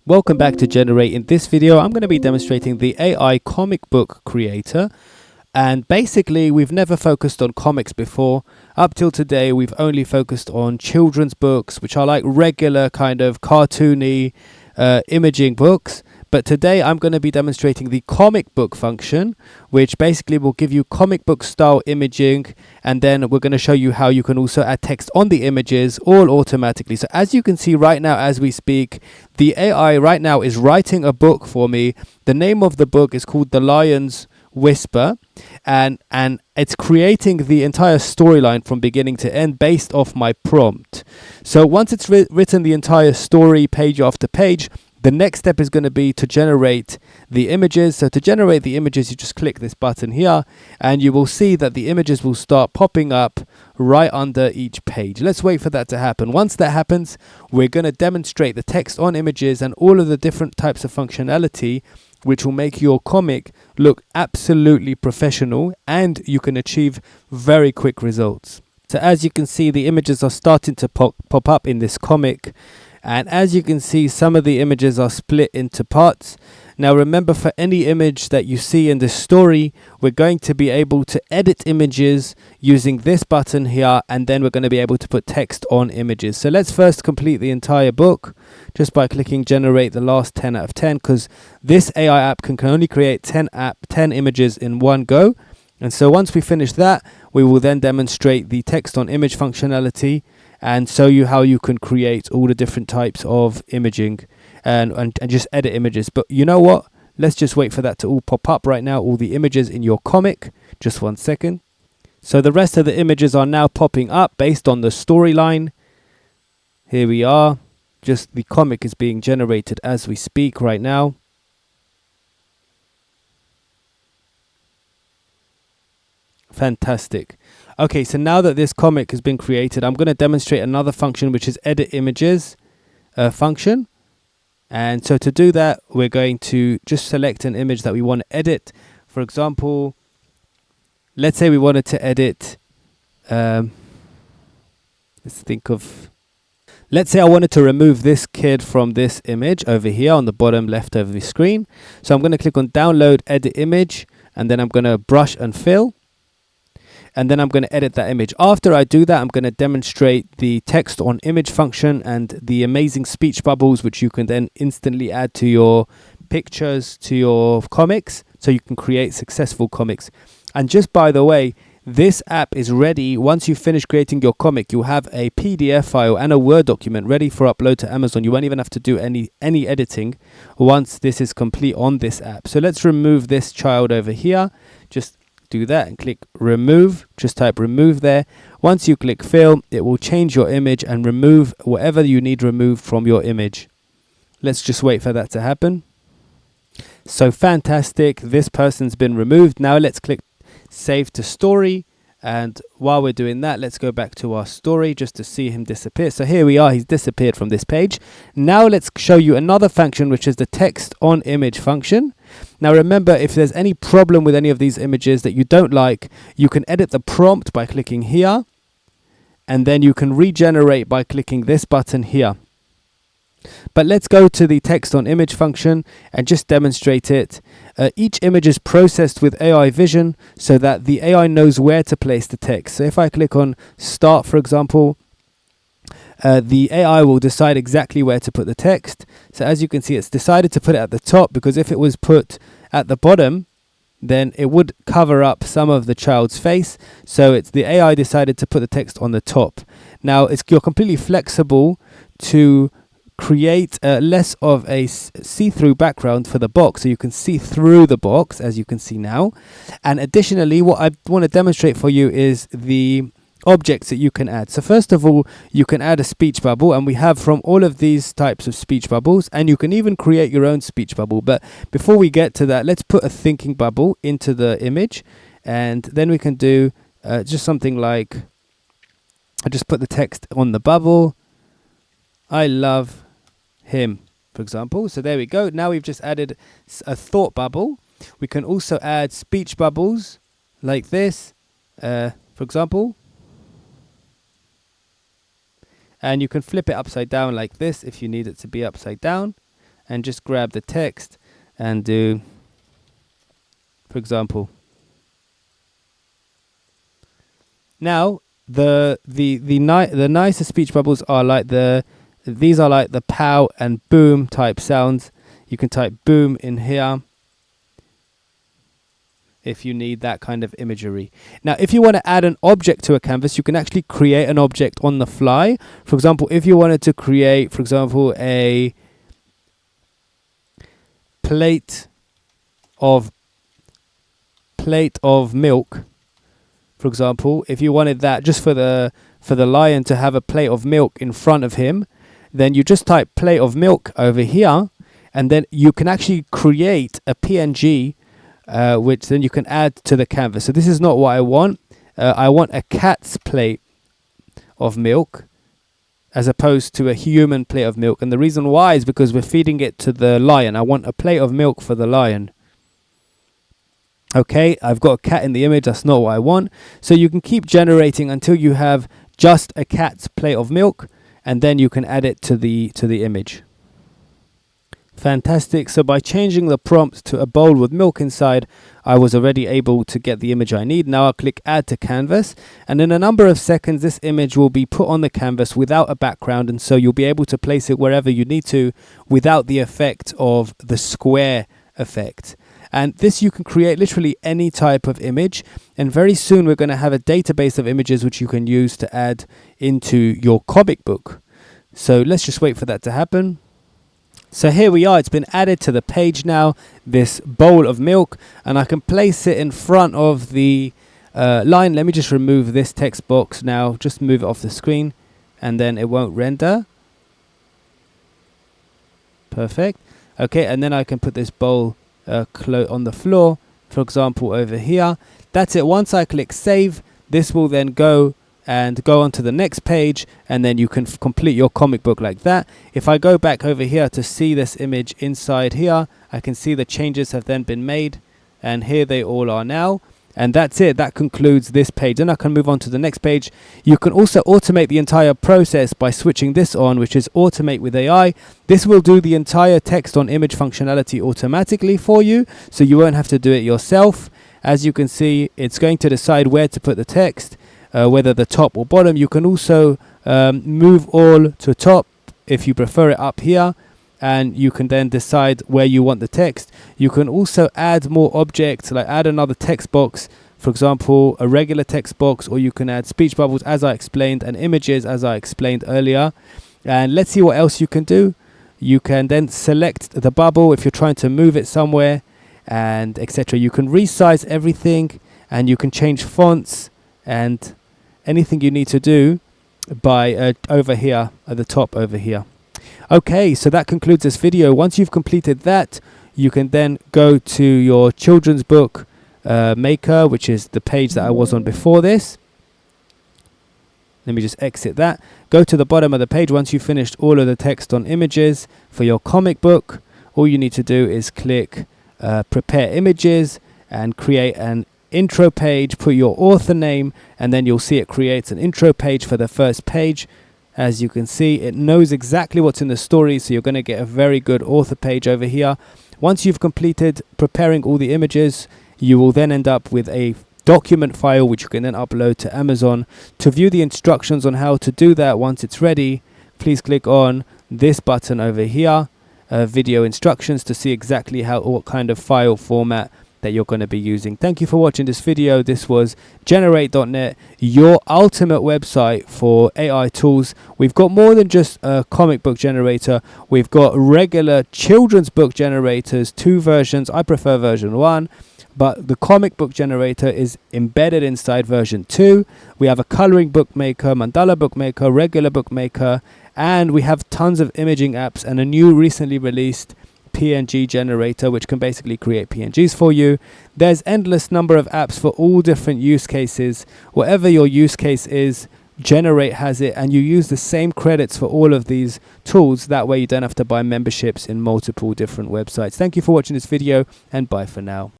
Welcome back to Generate. In this video, I'm going to be demonstrating the AI comic book creator. And basically, we've never focused on comics before. Up till today, we've only focused on children's books, which are like regular kind of cartoony imaging books. But today, I'm going to be demonstrating the comic book function, which basically will give you comic book style imaging. And then we're going to show you how you can also add text on the images all automatically. So as you can see right now, as we speak, the AI right now is writing a book for me. The name of the book is called The Lion's Whisper, and it's creating the entire storyline from beginning to end based off my prompt. So once it's written the entire story page after page, the next step is going to be to generate the images. So to generate the images, you just click this button here and you will see that the images will start popping up right under each page. Let's wait for that to happen. Once that happens, we're going to demonstrate the text on images and all of the different types of functionality which will make your comic look absolutely professional, and you can achieve very quick results. So as you can see, the images are starting to pop up in this comic. And as you can see, some of the images are split into parts. Now remember, for any image that you see in this story, we're going to be able to edit images using this button here, and then we're going to be able to put text on images. So let's first complete the entire book just by clicking generate the last 10 out of 10, because this AI app can only create 10 images in one go. And so once we finish that, we will then demonstrate the text on image functionality and show you how you can create all the different types of imaging and just edit images. But you know what? Let's just wait for that to all pop up right now, all the images in your comic. Just 1 second. So the rest of the images are now popping up based on the storyline. Here we are. Just the comic is being generated as we speak right now. Fantastic. Okay, so now that this comic has been created, I'm going to demonstrate another function, which is edit images function. And so to do that, we're going to just select an image that we want to edit. For example, let's say we wanted to edit, let's say I wanted to remove this kid from this image over here on the bottom left of the screen. So I'm going to click on download, edit image, and then I'm going to brush and fill. And then I'm going to edit that image. After I do that, I'm going to demonstrate the text on image function and the amazing speech bubbles, which you can then instantly add to your pictures, to your comics, so you can create successful comics. And just by the way, this app is ready. Once you finish creating your comic, you'll have a PDF file and a Word document ready for upload to Amazon. You won't even have to do any editing once this is complete on this app. So let's remove this child over here. Just do that and click remove. Just type remove there. Once you click fill, it will change your image and remove whatever you need removed from your image. Let's just wait for that to happen. So fantastic, this person's been removed. Now let's click save to story, and while we're doing that, let's go back to our story just to see him disappear. So here we are, he's disappeared from this page. Now let's show you another function, which is the text on image function. Now remember, if there's any problem with any of these images that you don't like, you can edit the prompt by clicking here, and then you can regenerate by clicking this button here. But let's go to the text on image function and just demonstrate it. Each image is processed with AI vision so that the AI knows where to place the text. So if I click on start, for example, the AI will decide exactly where to put the text. So as you can see, it's decided to put it at the top, because if it was put at the bottom, then it would cover up some of the child's face. So it's the AI decided to put the text on the top. Now you're completely flexible to create less of a see-through background for the box, so you can see through the box, as you can see now. And additionally, what I want to demonstrate for you is the objects that you can add. So first of all, you can add a speech bubble, and we have from all of these types of speech bubbles, and you can even create your own speech bubble. But before we get to that, let's put a thinking bubble into the image, and then we can do just something like, I just put the text on the bubble, I love him, for example. So there we go. Now we've just added a thought bubble. We can also add speech bubbles like this, for example. And you can flip it upside down like this if you need it to be upside down. and just grab the text and do, for example. Now the nicer speech bubbles are like these are like the pow and boom type sounds. You can type boom in here if you need that kind of imagery. Now, if you want to add an object to a canvas, you can actually create an object on the fly. For example, if you wanted to create, for example, a plate of milk, for example, if you wanted that just for the lion to have a plate of milk in front of him, then you just type plate of milk over here, and then you can actually create a PNG which then you can add to the canvas. So this is not what I want. I want a cat's plate of milk as opposed to a human plate of milk. And the reason why is because we're feeding it to the lion. I want a plate of milk for the lion. Okay, I've got a cat in the image. That's not what I want. So you can keep generating until you have just a cat's plate of milk, and then you can add it to the image. Fantastic. So by changing the prompt to a bowl with milk inside, I was already able to get the image I need. Now I'll click add to canvas, and in a number of seconds this image will be put on the canvas without a background, and so you'll be able to place it wherever you need to without the effect of the square effect. And this you can create literally any type of image, and very soon we're going to have a database of images which you can use to add into your comic book. So let's just wait for that to happen. So here we are, it's been added to the page now, this bowl of milk, and I can place it in front of the line. Let me just remove this text box now, just move it off the screen, and then it won't render. Perfect. Okay, and then I can put this bowl on the floor, for example, over here. That's it. Once I click save, this will then go on to the next page, and then you can complete your comic book like that. If I go back over here to see this image inside here, I can see the changes have then been made, and here they all are now. And that's it. That concludes this page. Then I can move on to the next page. You can also automate the entire process by switching this on, which is automate with AI. This will do the entire text on image functionality automatically for you, so you won't have to do it yourself. As you can see, it's going to decide where to put the text, whether the top or bottom. You can also move all to top if you prefer it up here, and you can then decide where you want the text. You can also add more objects, like add another text box, for example, a regular text box, or you can add speech bubbles as I explained, and images as I explained earlier. And let's see what else you can do. You can then select the bubble if you're trying to move it somewhere, and etc. You can resize everything, and you can change fonts and anything you need to do by over here at the top over here. Okay, so that concludes this video. Once you've completed that, you can then go to your children's book maker, which is the page that I was on before this. Let me just exit that. Go to the bottom of the page. Once you've finished all of the text on images for your comic book, all you need to do is click prepare images and create an intro page, put your author name, and then you'll see it creates an intro page for the first page. As you can see, it knows exactly what's in the story, so you're going to get a very good author page over here. Once you've completed preparing all the images, you will then end up with a document file which you can then upload to Amazon. To view the instructions on how to do that once it's ready, please click on this button over here, video instructions, to see exactly what kind of file format that you're going to be using. Thank you for watching this video. This was Generate.net, your ultimate website for AI tools. We've got more than just a comic book generator. We've got regular children's book generators, 2 versions. I prefer version 1, but the comic book generator is embedded inside version 2. We have a coloring bookmaker, mandala bookmaker, regular bookmaker, and we have tons of imaging apps and a new recently released PNG generator which can basically create PNGs for you. There's endless number of apps for all different use cases. Whatever your use case is, Generate has it, and you use the same credits for all of these tools. That way you don't have to buy memberships in multiple different websites. Thank you for watching this video, and bye for now.